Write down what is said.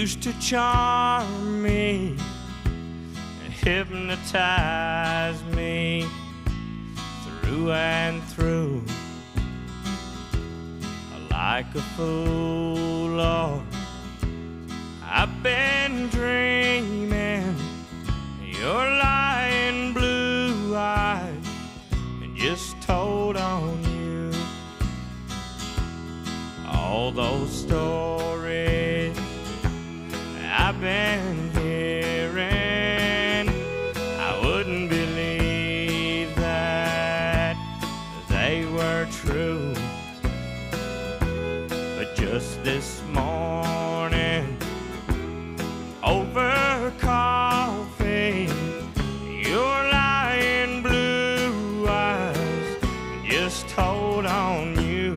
used to charm me and hypnotize me through and through. Like a fool, Lord, I've been dreaming you're lying blue-eyed and just told on you. All those stories I've been hearing, I wouldn't believe that they were true. But just this morning